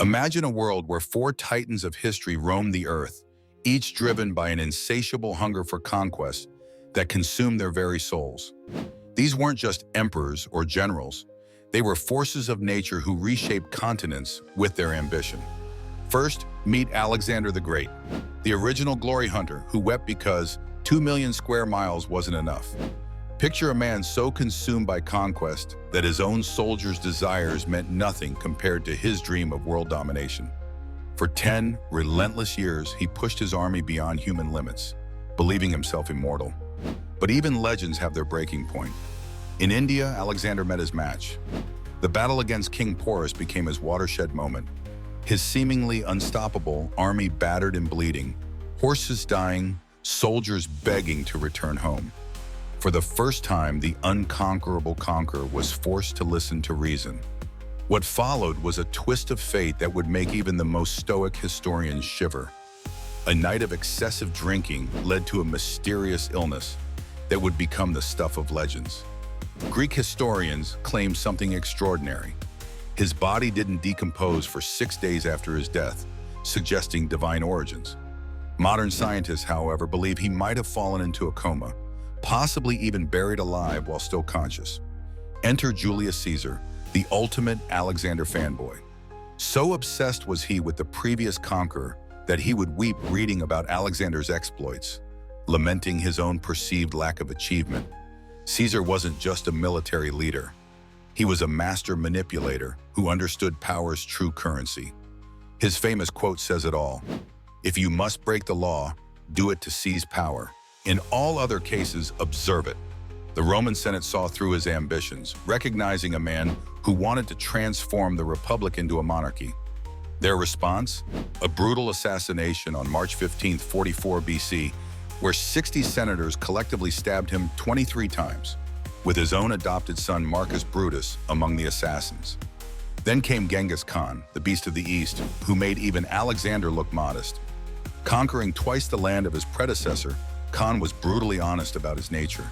Imagine a world where four titans of history roamed the earth, each driven by an insatiable hunger for conquest that consumed their very souls. These weren't just emperors or generals. They were forces of nature who reshaped continents with their ambition. First, meet Alexander the Great, the original glory hunter who wept because 2 million square miles wasn't enough. Picture a man so consumed by conquest that his own soldiers' desires meant nothing compared to his dream of world domination. For 10 relentless years, he pushed his army beyond human limits, believing himself immortal. But even legends have their breaking point. In India, Alexander met his match. The battle against King Porus became his watershed moment. His seemingly unstoppable army battered and bleeding, horses dying, soldiers begging to return home. For the first time, the unconquerable conqueror was forced to listen to reason. What followed was a twist of fate that would make even the most stoic historians shiver. A night of excessive drinking led to a mysterious illness that would become the stuff of legends. Greek historians claim something extraordinary. His body didn't decompose for 6 days after his death, suggesting divine origins. Modern scientists, however, believe he might have fallen into a coma, possibly even buried alive while still conscious. Enter Julius Caesar, the ultimate Alexander fanboy. So obsessed was he with the previous conqueror that he would weep reading about Alexander's exploits, lamenting his own perceived lack of achievement. Caesar wasn't just a military leader. He was a master manipulator who understood power's true currency. His famous quote says it all: "If you must break the law, do it to seize power. In all other cases, observe it." The Roman Senate saw through his ambitions, recognizing a man who wanted to transform the republic into a monarchy. Their response? A brutal assassination on March 15, 44 BC, where 60 senators collectively stabbed him 23 times, with his own adopted son Marcus Brutus among the assassins. Then came Genghis Khan, the beast of the East, who made even Alexander look modest. Conquering twice the land of his predecessor, Khan was brutally honest about his nature.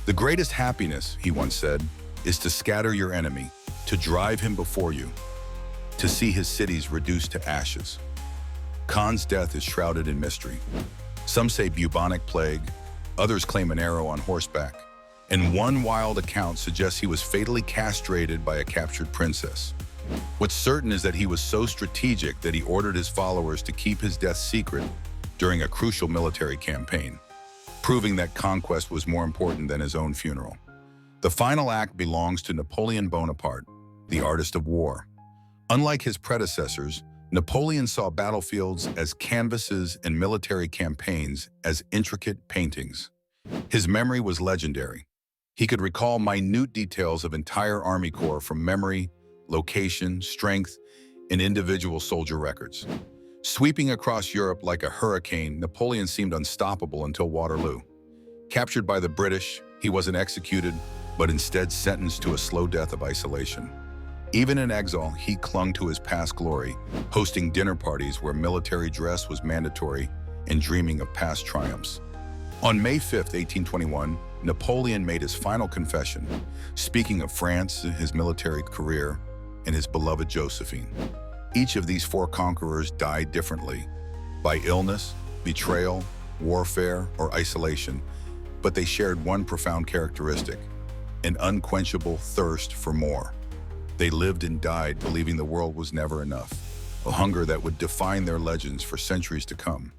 "The greatest happiness," he once said, "is to scatter your enemy, to drive him before you, to see his cities reduced to ashes." Khan's death is shrouded in mystery. Some say bubonic plague, others claim an arrow on horseback, and one wild account suggests he was fatally castrated by a captured princess. What's certain is that he was so strategic that he ordered his followers to keep his death secret during a crucial military campaign, proving that conquest was more important than his own funeral. The final act belongs to Napoleon Bonaparte, the artist of war. Unlike his predecessors, Napoleon saw battlefields as canvases and military campaigns as intricate paintings. His memory was legendary. He could recall minute details of entire army corps from memory, location, strength, and individual soldier records. Sweeping across Europe like a hurricane, Napoleon seemed unstoppable until Waterloo. Captured by the British, he wasn't executed, but instead sentenced to a slow death of isolation. Even in exile, he clung to his past glory, hosting dinner parties where military dress was mandatory and dreaming of past triumphs. On May 5, 1821, Napoleon made his final confession, speaking of France, his military career, and his beloved Josephine. Each of these four conquerors died differently, by illness, betrayal, warfare, or isolation, but they shared one profound characteristic: an unquenchable thirst for more. They lived and died believing the world was never enough, a hunger that would define their legends for centuries to come.